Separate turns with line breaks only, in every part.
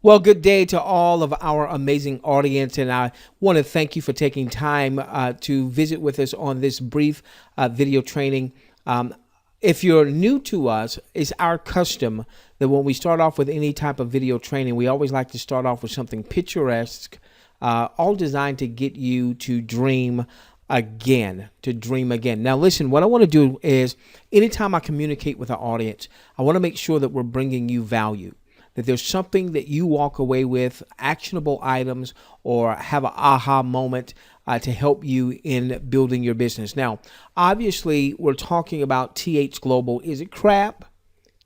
Well, good day to all of our amazing audience, and I want to thank you for taking time to visit with us on this brief video training. Um, if you're new to us, it's our custom that when we start off with any type of video training, we always like to start off with something picturesque, all designed to get you to dream again, to dream again. Now, listen, what I want to do is anytime I communicate with our audience, I want to make sure that we're bringing you value, that there's something that you walk away with, actionable items, or have an aha moment to help you in building your business. Now, obviously, we're talking about TH Global. Is it crap?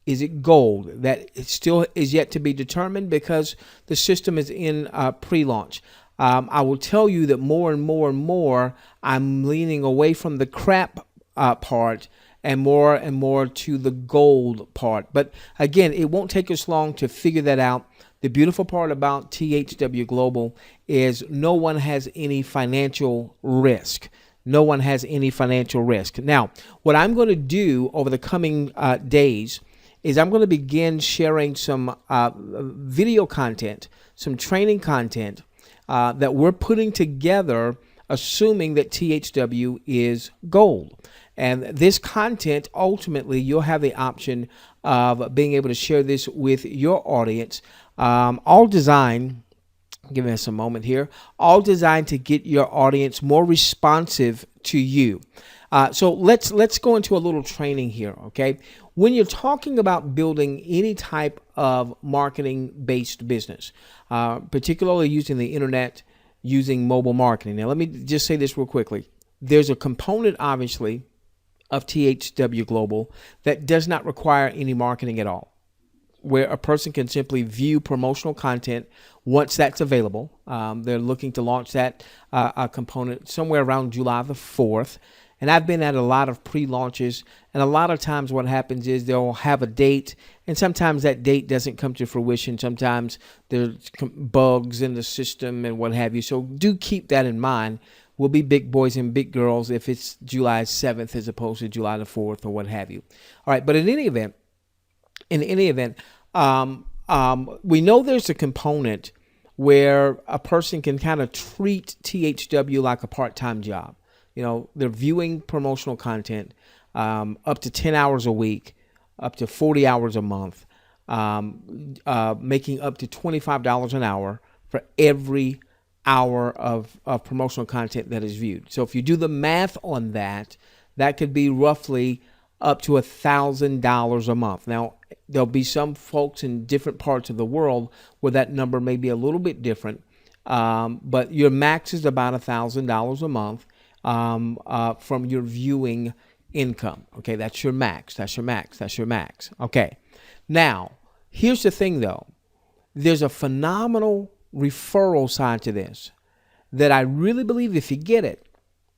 Is it gold? That it still is yet to be determined because the system is in pre-launch. I will tell you that more and more, I'm leaning away from the crap part and more to the gold part. But again, it won't take us long to figure that out. The beautiful part about THW Global is no one has any financial risk. No one has any financial risk. Now, what I'm going to do over the coming days is I'm going to begin sharing some video content, some training content that we're putting together, assuming that THW is gold. And this content, ultimately, you'll have the option of being able to share this with your audience, all designed, give us a moment here, all designed to get your audience more responsive to you. So let's go into a little training here, okay? When you're talking about building any type of marketing-based business, particularly using the internet, using mobile marketing. Now, let me just say this real quickly. There's a component, obviously, of THW Global that does not require any marketing at all, where a person can simply view promotional content once that's available. They're looking to launch that component somewhere around July the 4th. And I've been at a lot of pre-launches, and a lot of times what happens is they'll have a date, and sometimes that date doesn't come to fruition. Sometimes there's bugs in the system and what have you. So do keep that in mind. We'll be big boys and big girls if it's July 7th as opposed to July the 4th or what have you. All right, but in any event, we know there's a component where a person can kind of treat THW like a part-time job. You know, they're viewing promotional content up to 10 hours a week, up to 40 hours a month, making up to $25 an hour for every hour of promotional content that is viewed. So if you do the math on that, that could be roughly up to $1,000 a month. Now, there'll be some folks in different parts of the world where that number may be a little bit different, but your max is about $1,000 a month from your viewing income. Okay, that's your max. That's your max. That's your max. Okay. Now, here's the thing, though. There's a phenomenal referral side to this that I really believe if you get it,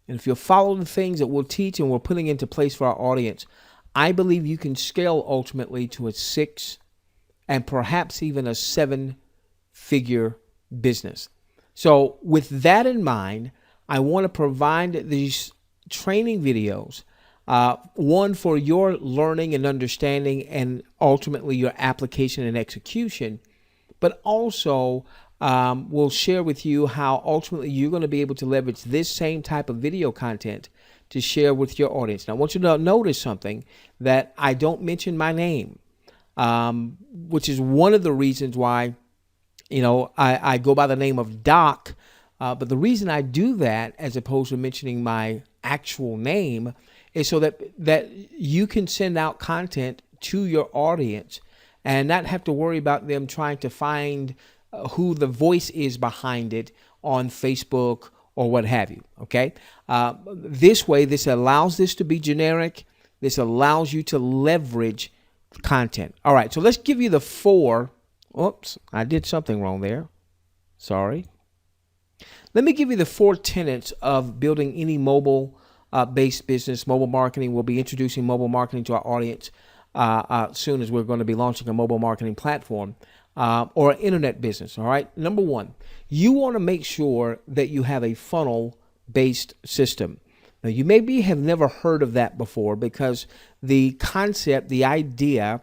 and if you follow the things that we'll teach and we're putting into place for our audience, I believe you can scale ultimately to a 6 and perhaps even a 7-figure business. So with that in mind, I want to provide these training videos, one for your learning and understanding and ultimately your application and execution, but also we'll share with you how ultimately you're going to be able to leverage this same type of video content to share with your audience. Now, I want you to notice something, that I don't mention my name, which is one of the reasons why, I go by the name of Doc. But the reason I do that, as opposed to mentioning my actual name, is so that you can send out content to your audience and not have to worry about them trying to find who the voice is behind it on Facebook or what have you, okay? This way, this allows this to be generic. This allows you to leverage content. All right, so let's give you the 4. Oops, I did something wrong there. Sorry. Let me give you the 4 tenets of building any mobile-based business, mobile marketing. We'll be introducing mobile marketing to our audience soon, as we're going to be launching a mobile marketing platform or an internet business, all right? Number 1, you want to make sure that you have a funnel-based system. Now, you maybe have never heard of that before because the concept, the idea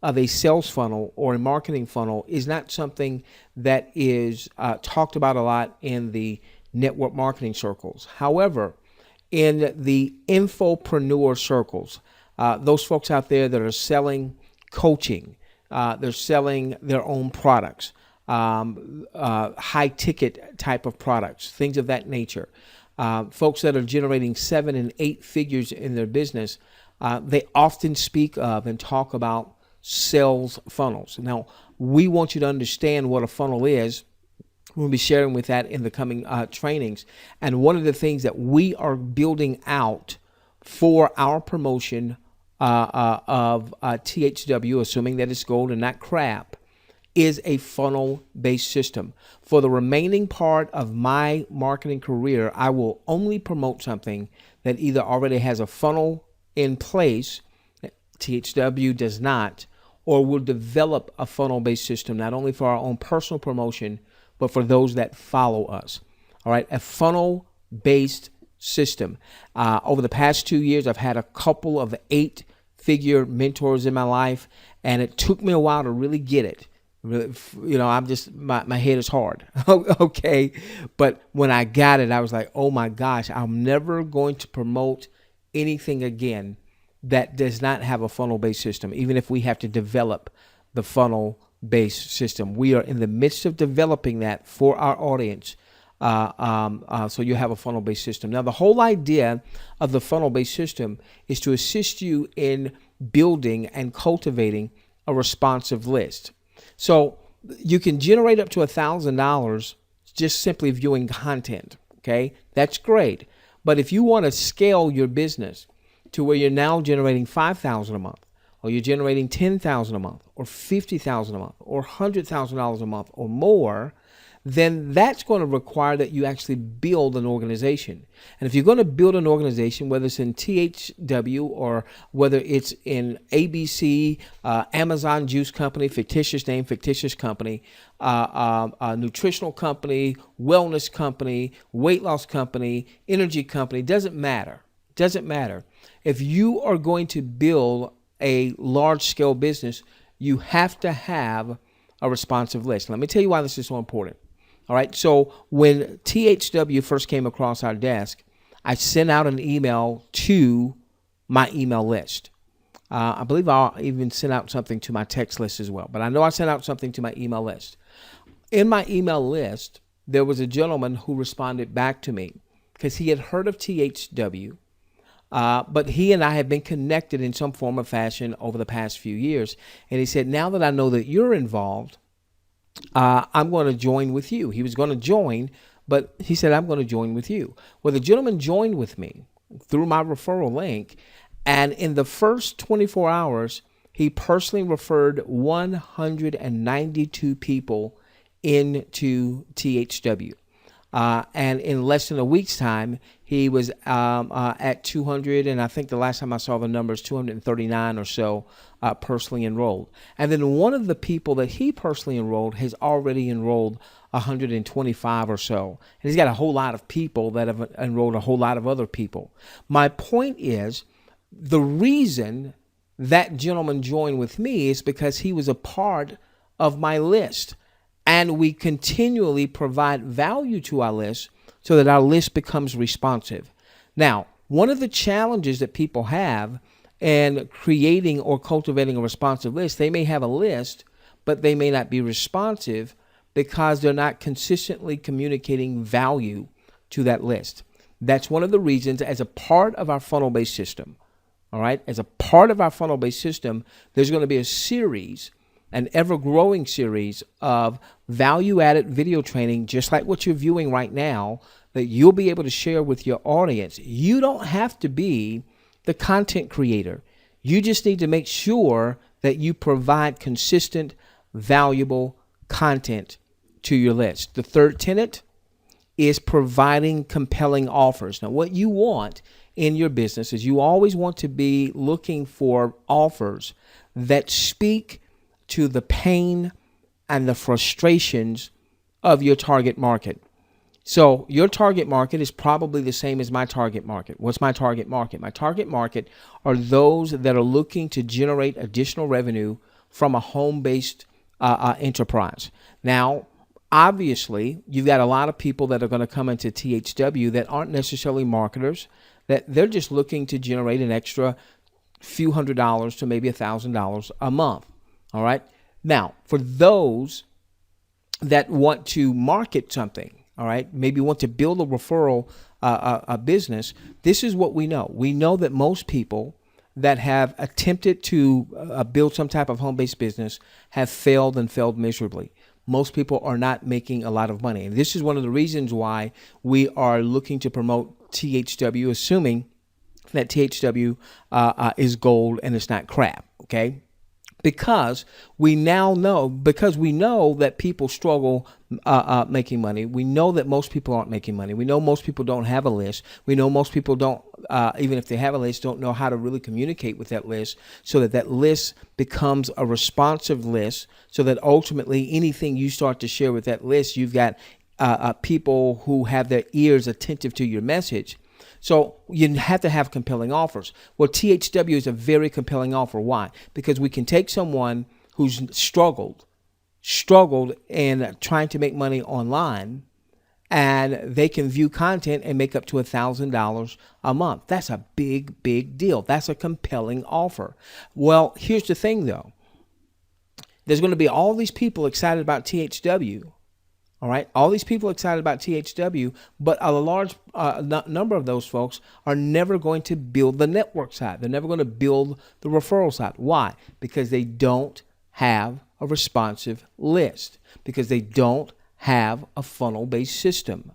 of a sales funnel or a marketing funnel is not something that is talked about a lot in the network marketing circles. However, in the infopreneur circles, those folks out there that are selling coaching, they're selling their own products, high ticket type of products, things of that nature. Folks that are generating 7 and 8 figures in their business, they often speak of and talk about sales funnels. Now, we want you to understand what a funnel is. We'll be sharing with that in the coming trainings. And one of the things that we are building out for our promotion of THW, assuming that it's gold and not crap, is a funnel-based system. For the remaining part of my marketing career, I will only promote something that either already has a funnel in place, THW does not, or will develop a funnel-based system, not only for our own personal promotion, but for those that follow us. All right, a funnel-based system. Over the past 2 years, I've had a couple of 8-figure mentors in my life, and it took me a while to really get it. I'm just, my head is hard. Okay. But when I got it, I was like, oh my gosh, I'm never going to promote anything again that does not have a funnel-based system, even if we have to develop the funnel-based system. We are in the midst of developing that for our audience. So you have a funnel-based system. Now, the whole idea of the funnel-based system is to assist you in building and cultivating a responsive list. So you can generate up to $1,000 just simply viewing content. Okay, that's great. But if you want to scale your business to where you're now generating $5,000 a month, or you're generating $10,000 a month, or $50,000 a month, or $100,000 a month, or more, then that's going to require that you actually build an organization. And if you're going to build an organization, whether it's in THW or whether it's in ABC, Amazon Juice Company, fictitious name, fictitious company, nutritional company, wellness company, weight loss company, energy company, doesn't matter. Doesn't matter. If you are going to build a large-scale business, you have to have a responsive list. Let me tell you why this is so important. All right, so when THW first came across our desk, I sent out an email to my email list. I believe I even sent out something to my text list as well, but I know I sent out something to my email list. In my email list, there was a gentleman who responded back to me because he had heard of THW, but he and I have been connected in some form or fashion over the past few years. And he said, now that I know that you're involved, I'm going to join with you. He was going to join, but he said, I'm going to join with you. Well, the gentleman joined with me through my referral link. And in the first 24 hours, he personally referred 192 people into THW. And in less than a week's time, he was at 200, and I think the last time I saw the numbers, 239 or so personally enrolled. And then one of the people that he personally enrolled has already enrolled 125 or so. And he's got a whole lot of people that have enrolled a whole lot of other people. My point is, the reason that gentleman joined with me is because he was a part of my list. And we continually provide value to our list so that our list becomes responsive. Now, one of the challenges that people have in creating or cultivating a responsive list, they may have a list, but they may not be responsive because they're not consistently communicating value to that list. That's one of the reasons, as a part of our funnel-based system, all right, as a part of our funnel-based system, there's going to be a series, an ever-growing series of value-added video training, just like what you're viewing right now, that you'll be able to share with your audience. You don't have to be the content creator. You just need to make sure that you provide consistent, valuable content to your list. The third tenet is providing compelling offers. Now, what you want in your business is you always want to be looking for offers that speak to the pain and the frustrations of your target market. So your target market is probably the same as my target market. What's my target market? My target market are those that are looking to generate additional revenue from a home-based enterprise. Now, obviously, you've got a lot of people that are going to come into THW that aren't necessarily marketers, that they're just looking to generate an extra few $100s to maybe $1,000 a month. All right. Now, for those that want to market something, all right, maybe want to build a referral a business, this is what we know. We know that most people that have attempted to build some type of home-based business have failed and failed miserably. Most people are not making a lot of money. And this is one of the reasons why we are looking to promote THW, assuming that THW is gold and it's not crap, okay? Because we know that people struggle making money. We know that most people aren't making money. We know most people don't have a list. We know most people don't, even if they have a list, don't know how to really communicate with that list so that that list becomes a responsive list, so that ultimately anything you start to share with that list, you've got people who have their ears attentive to your message. So you have to have compelling offers. Well, THW is a very compelling offer. Why? Because we can take someone who's struggled in trying to make money online, and they can view content and make up to $1,000 a month. That's a big, big deal. That's a compelling offer. Well, here's the thing, though. There's going to be all these people excited about THW. All right. All these people excited about THW, but a large number of those folks are never going to build the network side. They're never going to build the referral side. Why? Because they don't have a responsive list, because they don't have a funnel-based system.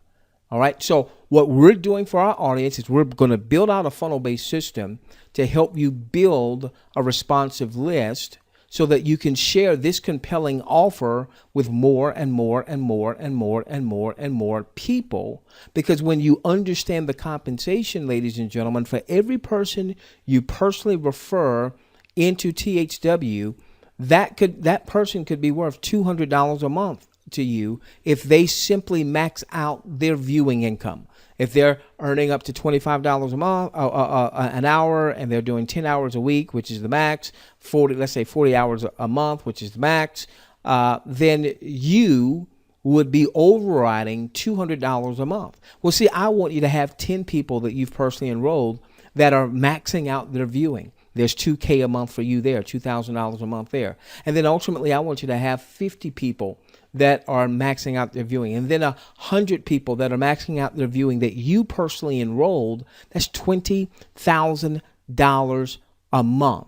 All right. So what we're doing for our audience is we're going to build out a funnel-based system to help you build a responsive list, so that you can share this compelling offer with more and more and more and more and more and more people. Because when you understand the compensation, ladies and gentlemen, for every person you personally refer into THW, that person could be worth $200 a month to you if they simply max out their viewing income. If they're earning up to $25 a month, an hour, and they're doing 10 hours a week, which is the max, let's say 40 hours a month, which is the max, then you would be overriding $200 a month. Well, see, I want you to have 10 people that you've personally enrolled that are maxing out their viewing. There's $2,000 a month for you there, $2,000 a month there. And then ultimately, I want you to have 50 people that are maxing out their viewing, and then 100 people that are maxing out their viewing that you personally enrolled. That's $20,000 a month.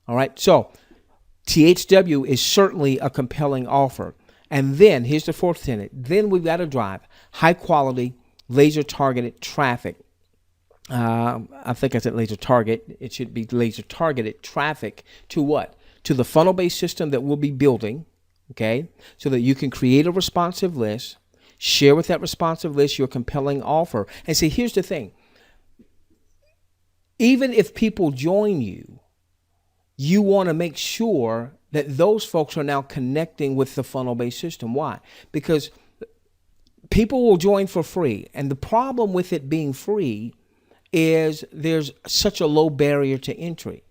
All right. So THW is certainly a compelling offer. And then here's the fourth tenet. Then we've got to drive high quality, laser targeted traffic. I think I said laser target. It should be laser targeted traffic to what? To the funnel based system that we'll be building. Okay, so that you can create a responsive list, share with that responsive list your compelling offer. And see, here's the thing. Even if people join you, you want to make sure that those folks are now connecting with the funnel-based system. Why? Because people will join for free. And the problem with it being free is there's such a low barrier to entry.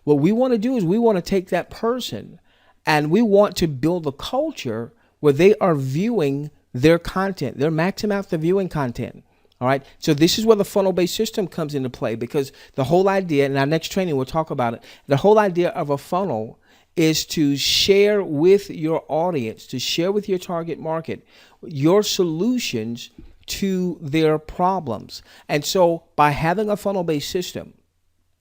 What we want to do is we want to take that person and we want to build a culture where they are viewing their content. They're maxing out the viewing content. All right. So this is where the funnel-based system comes into play, because the whole idea, in our next training, we'll talk about it. The whole idea of a funnel is to share with your audience, to share with your target market, your solutions to their problems. And so by having a funnel-based system,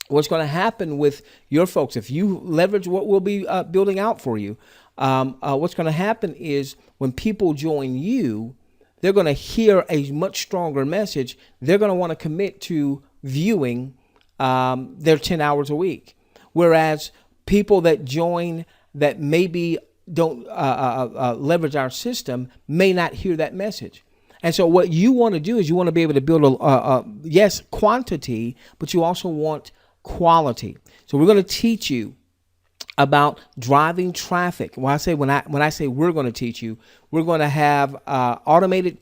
what's going to happen with your folks, if you leverage what we'll be building out for you, what's going to happen is when people join you, they're going to hear a much stronger message. They're going to want to commit to viewing their 10 hours a week. Whereas people that join that maybe don't leverage our system may not hear that message. And so what you want to do is you want to be able to build yes, quantity, but you also want quality. So we're going to teach you about driving traffic. When I say we're going to teach you, we're going to have automated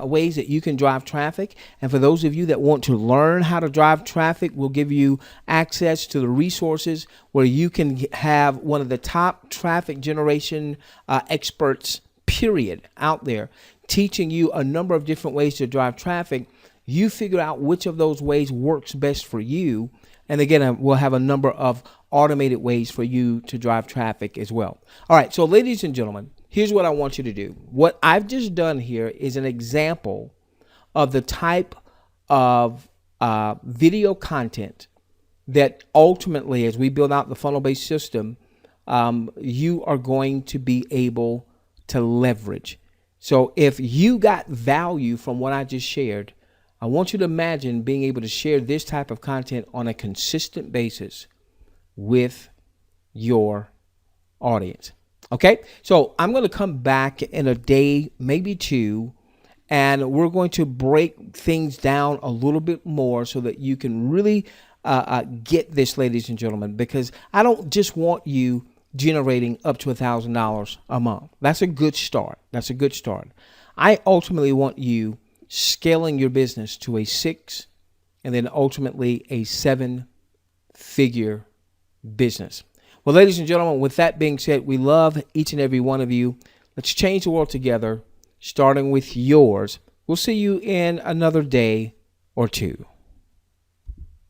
ways that you can drive traffic. And for those of you that want to learn how to drive traffic, we'll give you access to the resources where you can have one of the top traffic generation experts, period, out there, teaching you a number of different ways to drive traffic. You figure out which of those ways works best for you. And again, we'll have a number of automated ways for you to drive traffic as well. All right, so ladies and gentlemen, here's what I want you to do. What I've just done here is an example of the type of video content that ultimately, as we build out the funnel-based system, you are going to be able to leverage. So if you got value from what I just shared, I want you to imagine being able to share this type of content on a consistent basis with your audience. Okay, so I'm going to come back in a day, maybe two, and we're going to break things down a little bit more so that you can really get this, ladies and gentlemen, because I don't just want you generating up to $1,000 a month. That's a good start. I ultimately want you scaling your business to a 6 and then ultimately a 7-figure business. Well, ladies and gentlemen, with that being said, we love each and every one of you. Let's change the world together, starting with yours. We'll see you in another day or two.